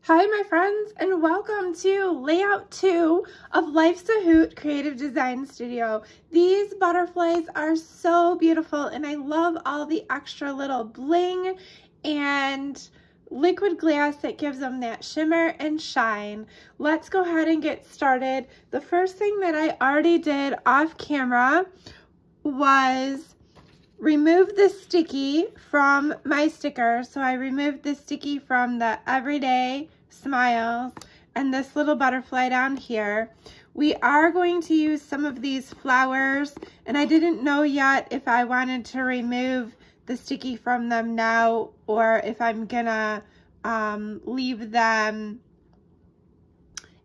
Hi my friends, and welcome to layout 2 of Life's a Hoot Creative Design Studio. These butterflies are so beautiful and I love all the extra little bling and liquid glass that gives them that shimmer and shine. Let's go ahead and get started. The first thing that I already did off camera was remove the sticky from my sticker. So I removed the sticky from the Everyday Smiles and this little butterfly down here. We are going to use some of these flowers, and I didn't know yet if I wanted to remove the sticky from them now or if I'm gonna leave them,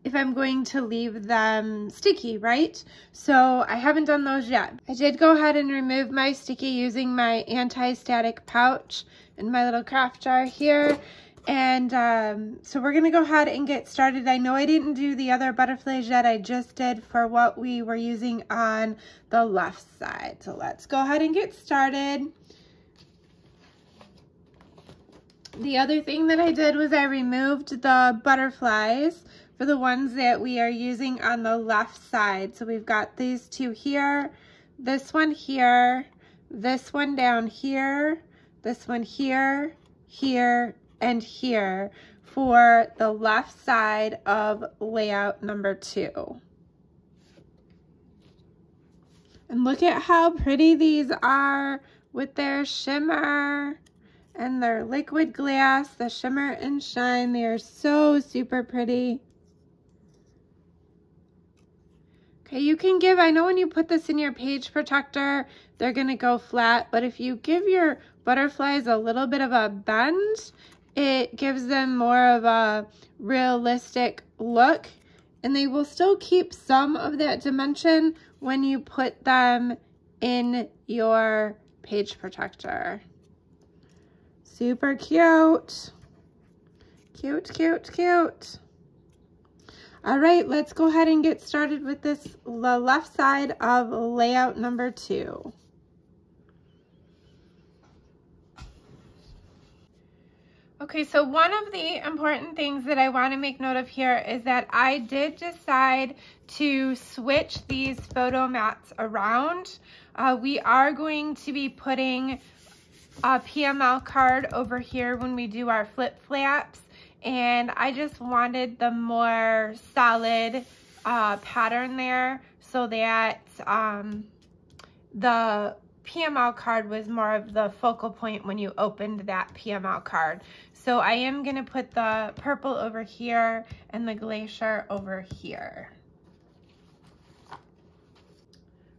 if I'm going to leave them sticky, right? So I haven't done those yet. I did go ahead and remove my sticky using my anti-static pouch and my little craft jar here. And so we're gonna go ahead and get started. I know I didn't do the other butterflies yet. I just did for what we were using on the left side. So let's go ahead and get started. The other thing that I did was I removed the butterflies for the ones that we are using on the left side. So we've got these two here, this one here, this one down here, this one here, here, and here for the left side of layout number 2. And look at how pretty these are with their shimmer and their liquid glass, the shimmer and shine. They are so super pretty. Okay, you can give, I know when you put this in your page protector, they're gonna go flat, but if you give your butterflies a little bit of a bend, it gives them more of a realistic look, and they will still keep some of that dimension when you put them in your page protector. Super cute. Cute, cute, cute. All right, let's go ahead and get started with the left side of layout number 2. Okay, so one of the important things that I want to make note of here is that I did decide to switch these photo mats around. We are going to be putting a PML card over here when we do our flip flaps, and I just wanted the more solid pattern there so that the PML card was more of the focal point when you opened that PML card. So I am going to put the purple over here and the glacier over here.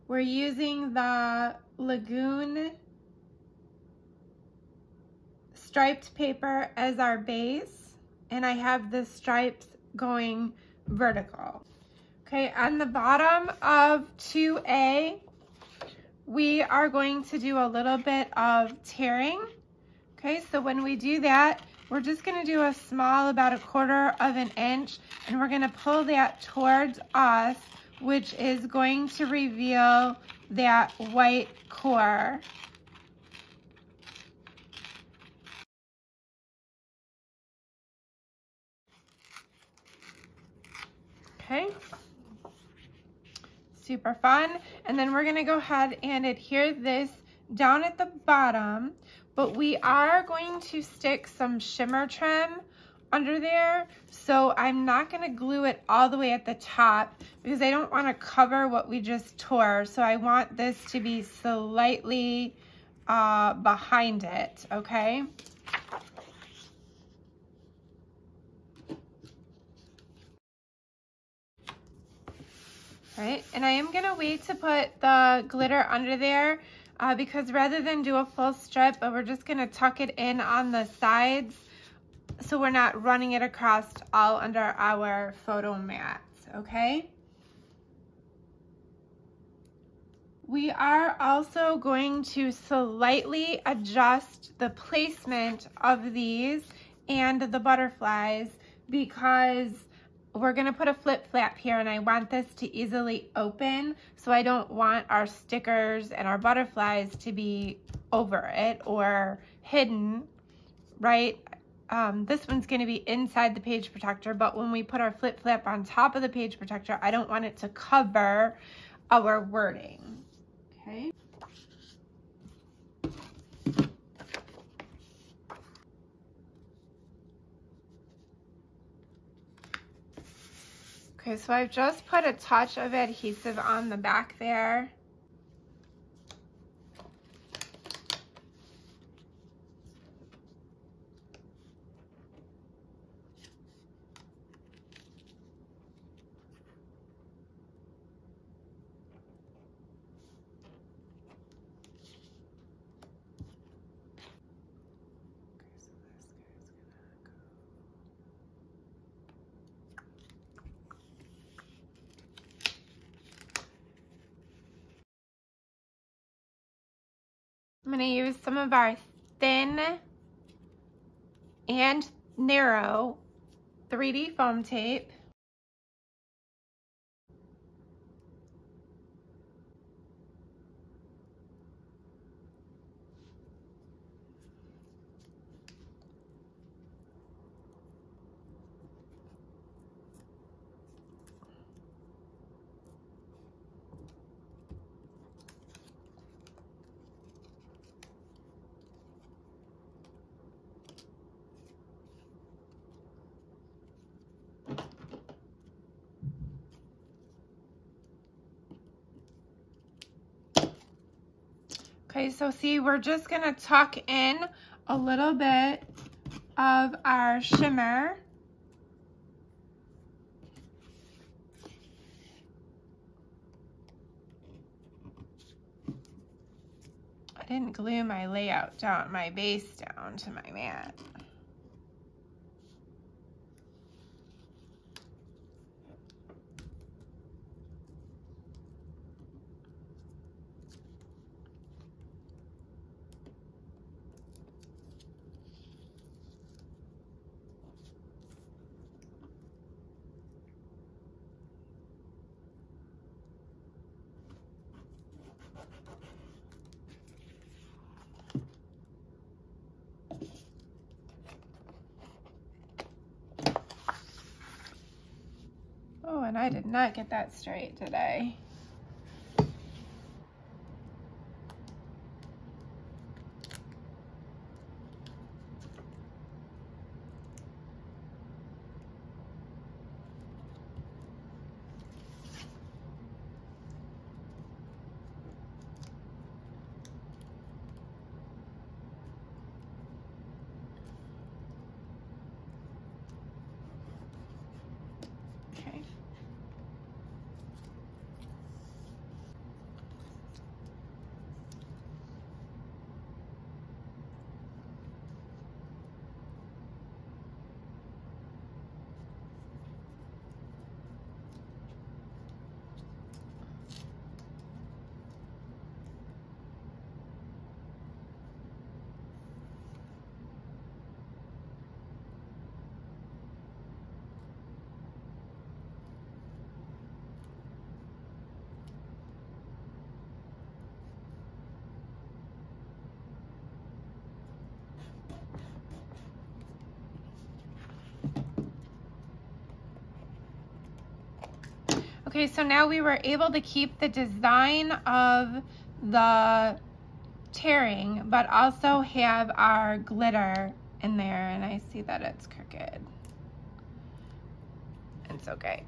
We're using the Lagoon striped paper as our base, and I have the stripes going vertical. Okay, on the bottom of 2A, we are going to do a little bit of tearing. Okay, so when we do that, we're just going to do a small, about 1/4 of an inch, and we're going to pull that towards us, which is going to reveal that white core. Okay, super fun. And then we're gonna go ahead and adhere this down at the bottom, but we are going to stick some shimmer trim under there. So I'm not gonna glue it all the way at the top because I don't wanna cover what we just tore. So I want this to be slightly behind it, okay? Right, and I am gonna wait to put the glitter under there because rather than do a full strip, we're just gonna tuck it in on the sides so we're not running it across all under our photo mats, okay? We are also going to slightly adjust the placement of these and the butterflies because we're gonna put a flip flap here, and I want this to easily open, so I don't want our stickers and our butterflies to be over it or hidden, right? This one's going to be inside the page protector, but when we put our flip flap on top of the page protector, I don't want it to cover our wording. Okay. Okay, so I've just put a touch of adhesive on the back there. I'm going to use some of our thin and narrow 3D foam tape. Okay, so see, we're just gonna tuck in a little bit of our shimmer. I didn't glue my layout down, my base down to my mat. Oh, and I did not get that straight today. Okay. Okay, so now we were able to keep the design of the tearing, but also have our glitter in there, and I see that it's crooked. It's okay.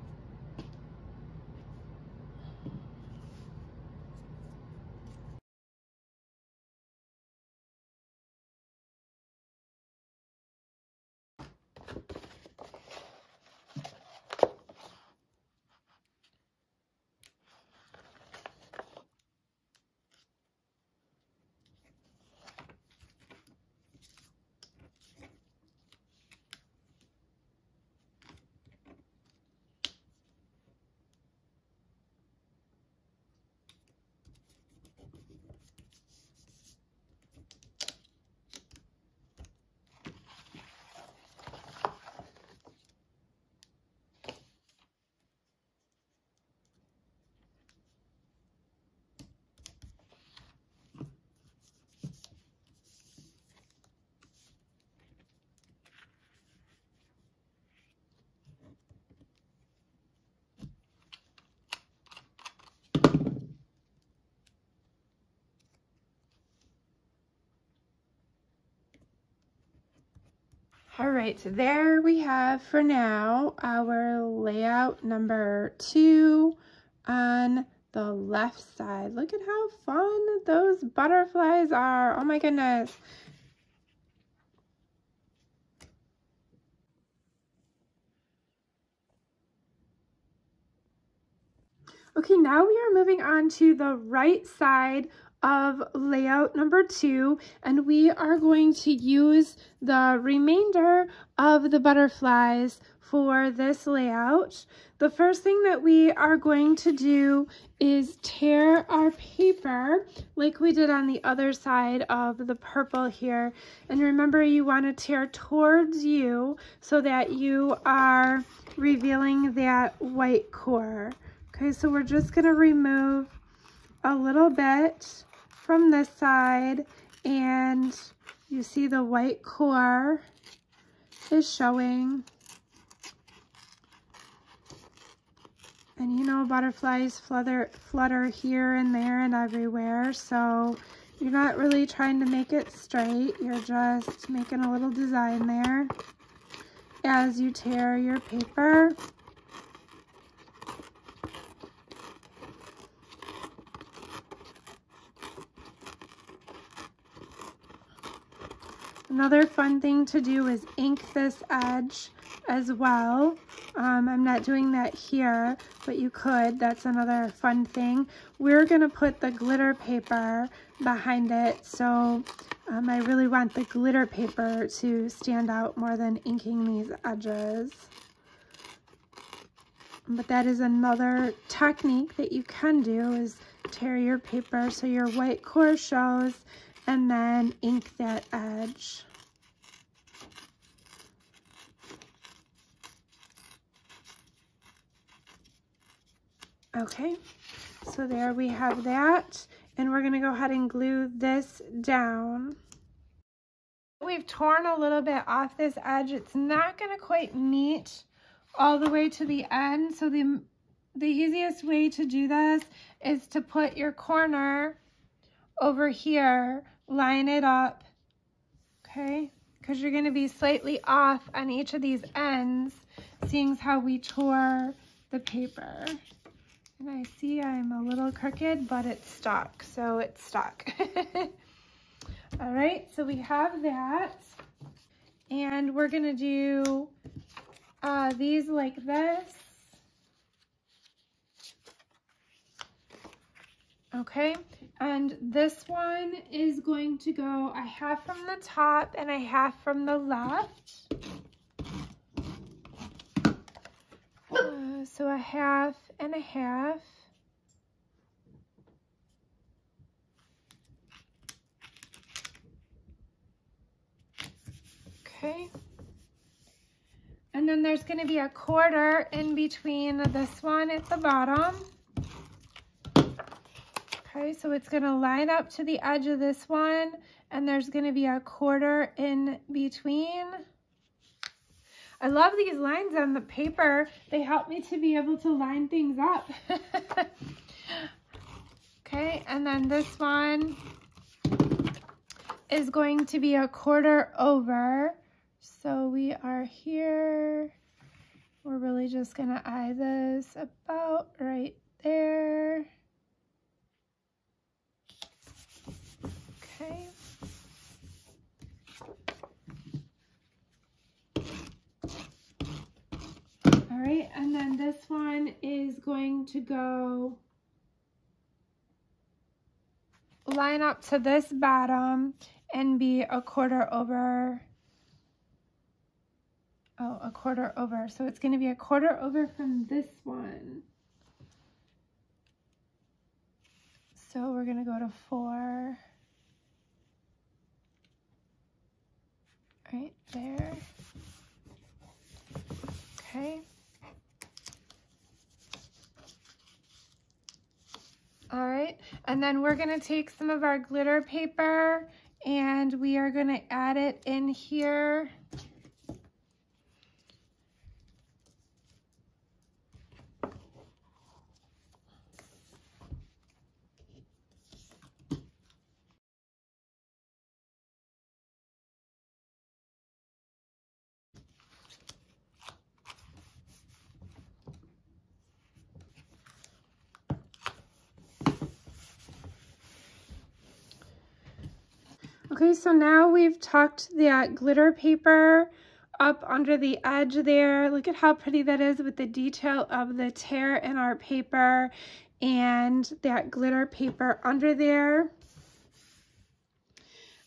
All right, so there we have for now our layout number 2 on the left side. Look at how fun those butterflies are. Oh my goodness. Okay, now we are moving on to the right side of layout number 2, and we are going to use the remainder of the butterflies for this layout. The first thing that we are going to do is tear our paper like we did on the other side of the purple here. And remember, you want to tear towards you so that you are revealing that white core. Okay, so we're just going to remove a little bit from this side, and you see the white core is showing. And you know, butterflies flutter here and there and everywhere, so you're not really trying to make it straight. You're just making a little design there as you tear your paper. Another fun thing to do is ink this edge as well. I'm not doing that here, but you could. That's another fun thing. We're going to put the glitter paper behind it, so I really want the glitter paper to stand out more than inking these edges. But that is another technique that you can do, is tear your paper so your white core shows, and then ink that edge. Okay, so there we have that, and we're going to go ahead and glue this down. We've torn a little bit off this edge. It's not going to quite meet all the way to the end, so the easiest way to do this is to put your corner over here, line it up, okay, because you're going to be slightly off on each of these ends, seeing how we tore the paper. And I see I'm a little crooked, but it's stuck, so it's stuck. All right, so we have that, and we're going to do these like this. Okay, and this one is going to go a half from the top and a half from the left. So a half and a half. Okay. And then there's going to be a quarter in between this one at the bottom. Okay, so it's going to line up to the edge of this one, and there's going to be a quarter in between. I love these lines on the paper. They help me to be able to line things up. Okay, and then this one is going to be a quarter over. So we are here. We're really just going to eye this about right there. Okay. All right, and then this one is going to go line up to this bottom and be a quarter over. Oh, a quarter over. So it's going to be a quarter over from this one. So we're going to go to 4. Right there. Okay. All right, and then we're going to take some of our glitter paper and we are going to add it in here. Okay, so now we've tucked that glitter paper up under the edge there. Look at how pretty that is with the detail of the tear in our paper and that glitter paper under there.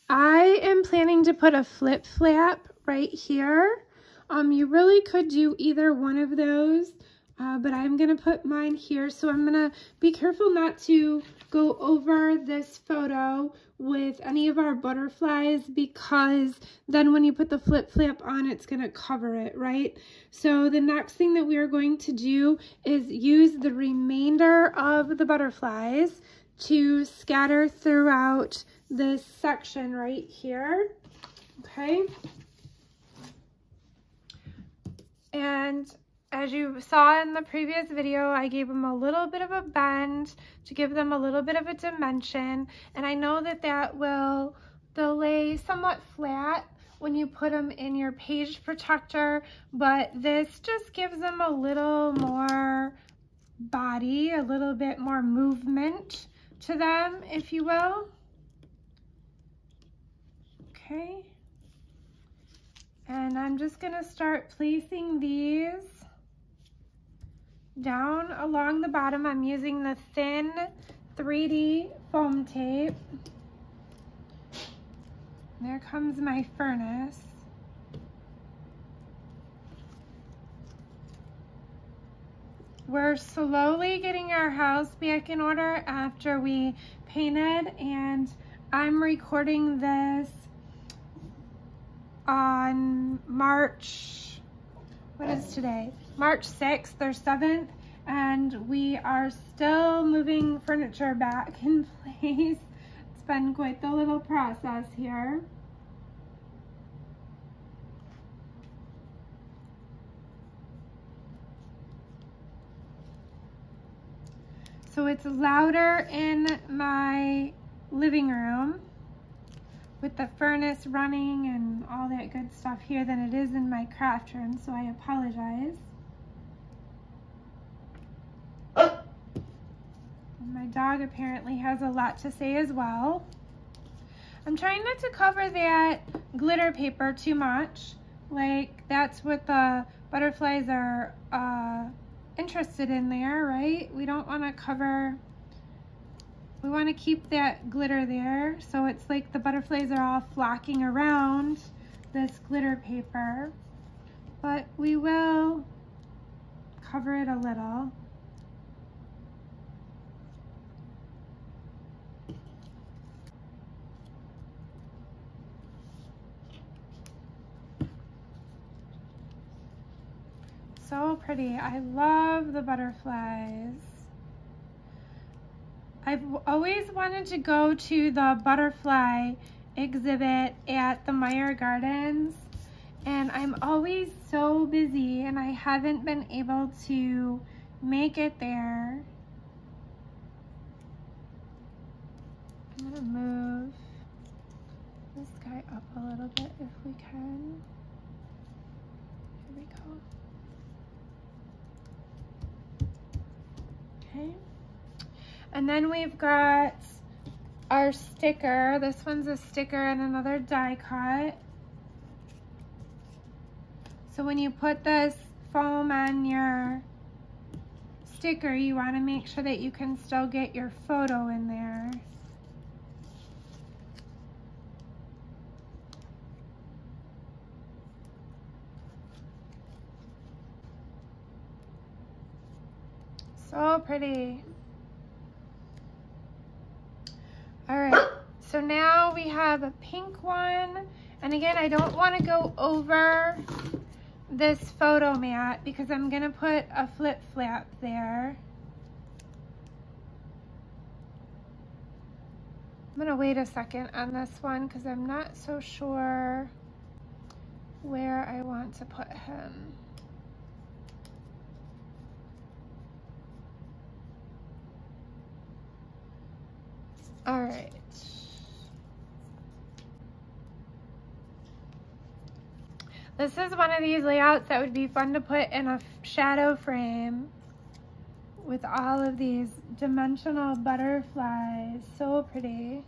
I am planning to put a flip flap right here. You really could do either one of those, but I'm gonna put mine here. So I'm gonna be careful not to go over this photo with any of our butterflies, because then when you put the flip flap on, it's gonna cover it, right? So the next thing that we are going to do is use the remainder of the butterflies to scatter throughout this section right here, okay? And as you saw in the previous video, I gave them a little bit of a bend to give them a little bit of a dimension, and I know that they'll lay somewhat flat when you put them in your page protector, but this just gives them a little more body, a little bit more movement to them, if you will. Okay. And I'm just gonna start placing these down along the bottom. I'm using the thin 3D foam tape. There comes my furnace. We're slowly getting our house back in order after we painted, and I'm recording this on March, what is today? March 6th or 7th, and we are still moving furniture back in place. It's been quite the little process here. So it's louder in my living room with the furnace running and all that good stuff here than it is in my craft room, so I apologize. And my dog apparently has a lot to say as well. I'm trying not to cover that glitter paper too much. Like, that's what the butterflies are interested in there, right? We don't want to cover, we want to keep that glitter there, so it's like the butterflies are all flocking around this glitter paper, but we will cover it a little. So pretty. I love the butterflies. I've always wanted to go to the butterfly exhibit at the Meyer Gardens, and I'm always so busy and I haven't been able to make it there. I'm gonna move this guy up a little bit if we can. Here we go. Okay. And then we've got our sticker. This one's a sticker and another die cut. So when you put this foam on your sticker, you want to make sure that you can still get your photo in there. So pretty. All right, so now we have a pink one. And again, I don't want to go over this photo mat because I'm gonna put a flip flap there. I'm gonna wait a second on this one because I'm not so sure where I want to put him. All right. This is one of these layouts that would be fun to put in a shadow frame with all of these dimensional butterflies. So pretty.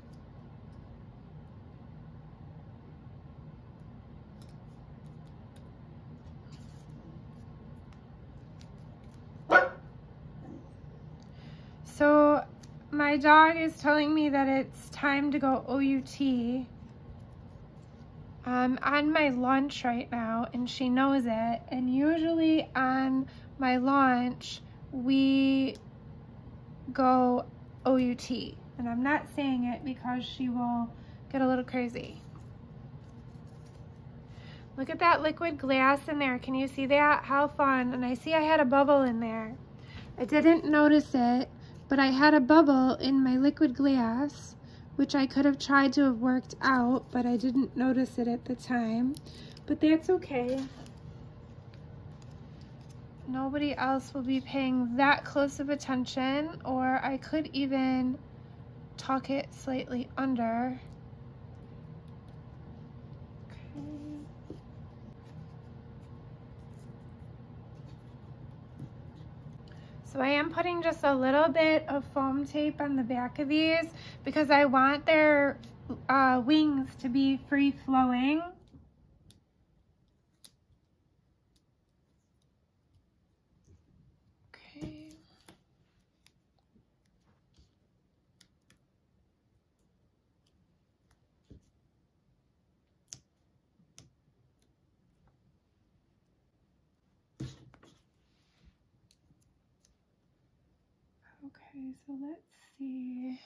my dog is telling me that it's time to go OUT. I'm on my lunch right now and she knows it, and usually on my lunch we go OUT, and I'm not saying it because she will get a little crazy. Look at that liquid glass in there. Can you see that? How fun. And I see I had a bubble in there. I didn't notice it, but I had a bubble in my liquid glass, which I could have tried to have worked out, but I didn't notice it at the time. But that's okay. Nobody else will be paying that close of attention, or I could even tuck it slightly under. So I am putting just a little bit of foam tape on the back of these because I want their wings to be free flowing. Okay. Okay, so let's see.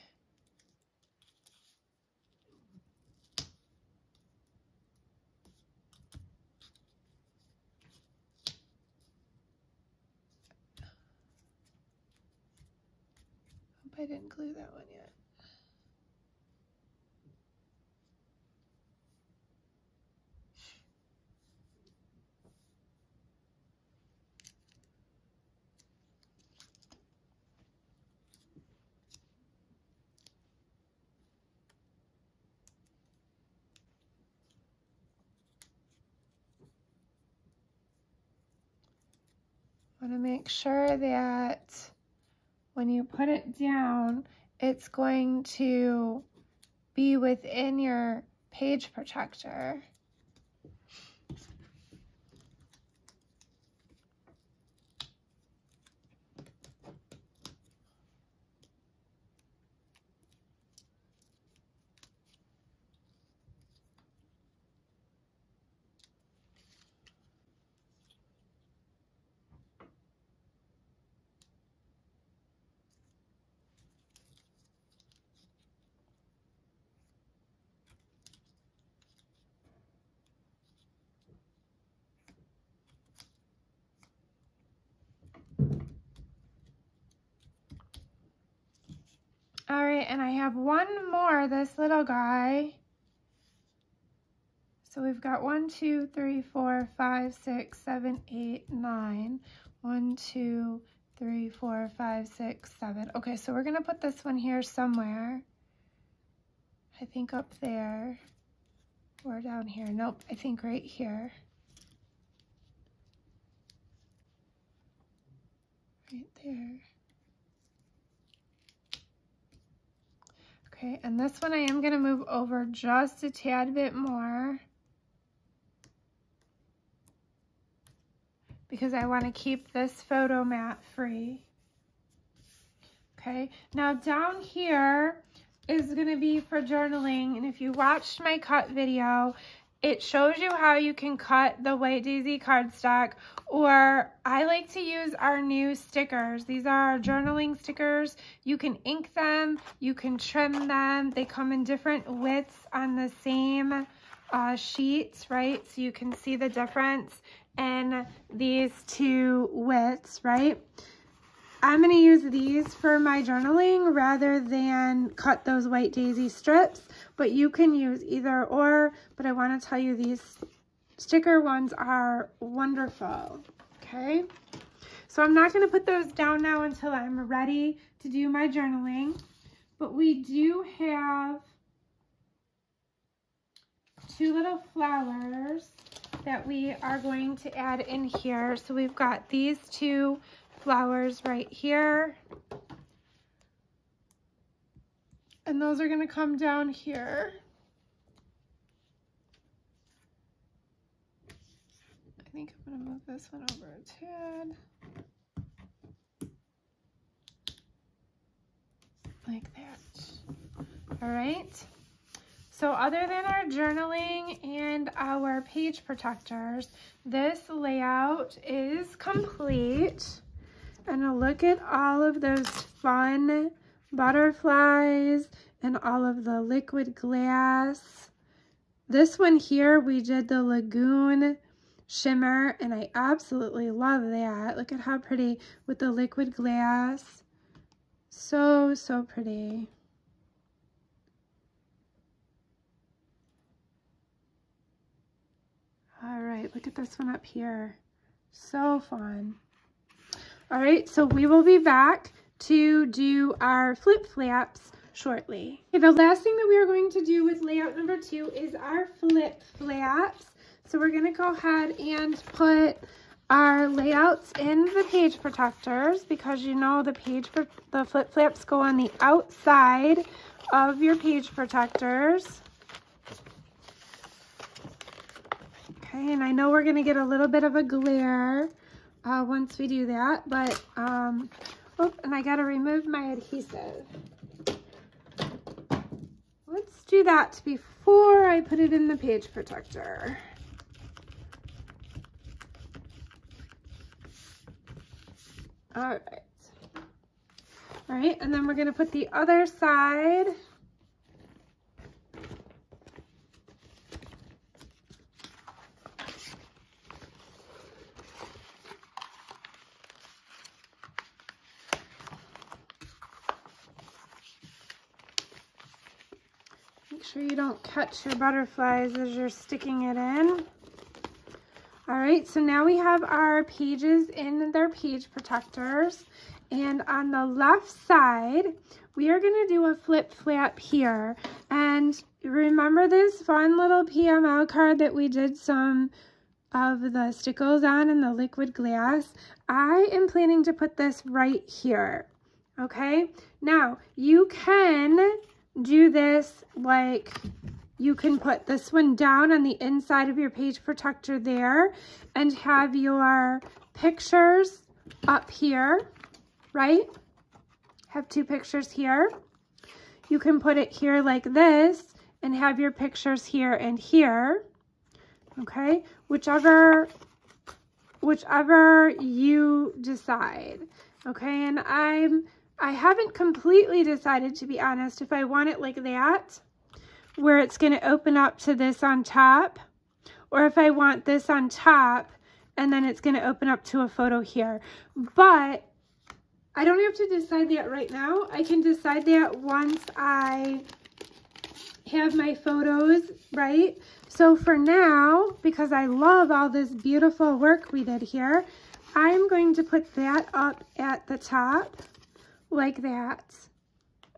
Hope I didn't glue that one yet. I want to make sure that when you put it down, it's going to be within your page protector. All right, and I have one more, this little guy. So we've got 1, 2, 3, 4, 5, 6, 7, 8, 9. 1, 2, 3, 4, 5, 6, 7. Okay, so we're gonna put this one here somewhere. I think up there or down here. Nope, I think right here. Right there. Okay, and this one I am gonna move over just a tad bit more because I want to keep this photo mat free. Okay, now down here is going to be for journaling, and if you watched my cut video, it shows you how you can cut the White Daisy cardstock, or I like to use our new stickers. These are our journaling stickers. You can ink them, you can trim them. They come in different widths on the same sheets, right? So you can see the difference in these two widths, right? I'm going to use these for my journaling rather than cut those White Daisy strips, but you can use either or, but I want to tell you these sticker ones are wonderful, okay? So I'm not going to put those down now until I'm ready to do my journaling, but we do have two little flowers that we are going to add in here. So we've got these two flowers right here, and those are going to come down here. I think I'm going to move this one over a tad. like that. All right. So other than our journaling and our page protectors, this layout is complete. And look at all of those fun butterflies and all of the liquid glass. This one here, we did the lagoon shimmer, and I absolutely love that. Look at how pretty with the liquid glass. So, so pretty. All right, look at this one up here. So fun. All right, so we will be back to do our flip flaps shortly. Okay, the last thing that we are going to do with layout number 2 is our flip flaps. So we're gonna go ahead and put our layouts in the page protectors, because you know the flip flaps go on the outside of your page protectors. Okay, and I know we're gonna get a little bit of a glare once we do that, but, oh, and I gotta remove my adhesive. Let's do that before I put it in the page protector. All right. All right, and then we're gonna put the other side. Make sure you don't catch your butterflies as you're sticking it in. All right, so now we have our pages in their page protectors. And on the left side, we are gonna do a flip flap here. And remember this fun little PML card that we did some of the stickles on in the liquid glass? I am planning to put this right here, okay? Now, you can do this like, you can put this one down on the inside of your page protector there and have your pictures up here, right? Have 2 pictures here. You can put it here like this and have your pictures here and here, okay? Whichever you decide, okay? And I haven't completely decided, to be honest, if I want it like that, where it's going to open up to this on top, or if I want this on top and then it's going to open up to a photo here. But I don't have to decide that right now. I can decide that once I have my photos, right? So for now, because I love all this beautiful work we did here, I'm going to put that up at the top like that,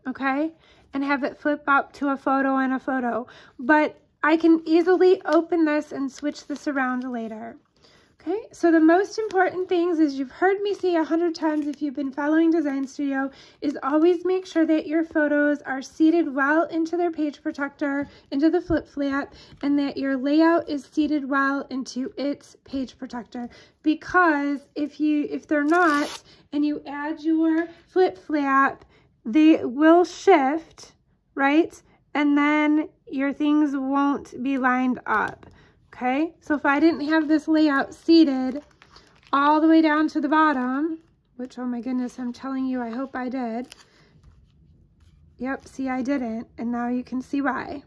okay? And have it flip up to a photo and a photo. But I can easily open this and switch this around later. Okay, so the most important things, as you've heard me say 100 times if you've been following Design Studio, is always make sure that your photos are seated well into their page protector, into the flip flap, and that your layout is seated well into its page protector. Because if they're not, and you add your flip flap, they will shift, right? And then your things won't be lined up, okay? So if I didn't have this layout seated all the way down to the bottom, which, oh my goodness, I'm telling you, I hope I did. Yep, see, I didn't, and now you can see why.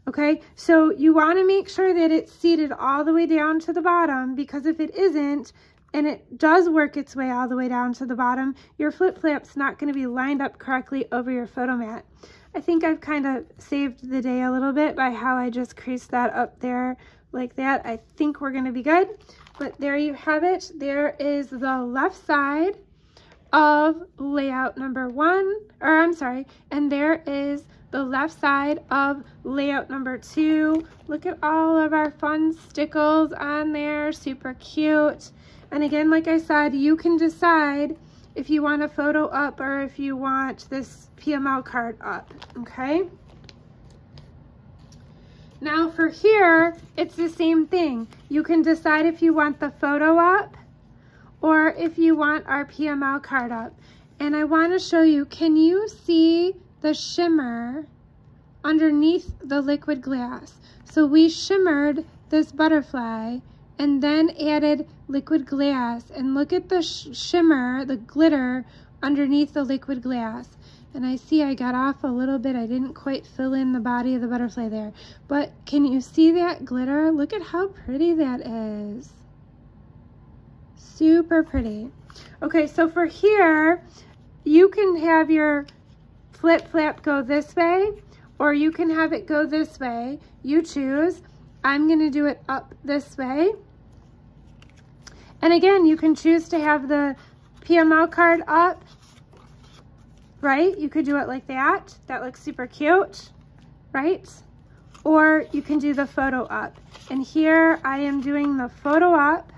Okay, so you want to make sure that it's seated all the way down to the bottom, because if it isn't, and it does work its way all the way down to the bottom, your flip flap's not going to be lined up correctly over your photo mat. I think I've kind of saved the day a little bit by how I just creased that up there like that. I think we're going to be good. But there you have it. There is the left side of layout number 1, or I'm sorry, and there is the left side of layout number 2. Look at all of our fun stickles on there, super cute. And again, like I said, you can decide if you want a photo up or if you want this PML card up, okay? Now for here, it's the same thing. You can decide if you want the photo up or if you want our PML card up. And I want to show you, can you see the shimmer underneath the liquid glass? So we shimmered this butterfly and then added liquid glass, and look at the shimmer, the glitter underneath the liquid glass. And I see I got off a little bit. I didn't quite fill in the body of the butterfly there. But can you see that glitter? Look at how pretty that is. Super pretty. Okay, so for here, you can have your flip flap go this way, or you can have it go this way. You choose. I'm gonna do it up this way. And again, you can choose to have the PML card up, right? You could do it like that. That looks super cute, right? Or you can do the photo up. And here I am doing the photo up.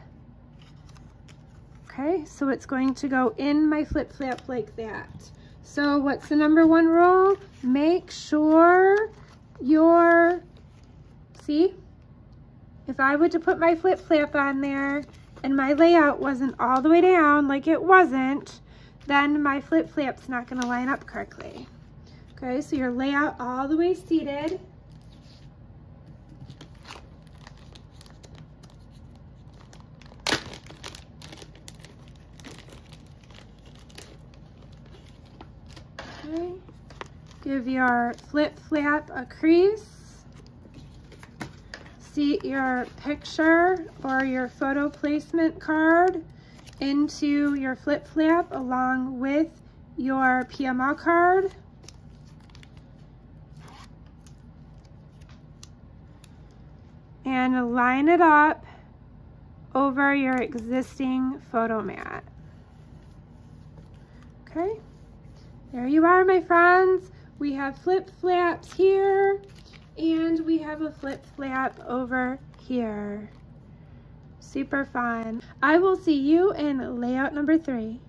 Okay, so it's going to go in my flip flap like that. So what's the number one rule? Make sure your, see? If I were to put my flip flap on there and my layout wasn't all the way down like it wasn't, then my flip flap's not gonna line up correctly. Okay, so your layout all the way seated. Okay, give your flip flap a crease. Seat your picture or your photo placement card into your flip flap along with your PML card. And line it up over your existing photo mat. Okay, there you are, my friends. We have flip flaps here, and we have a flip flap over here. Super fun. I will see you in layout number 3.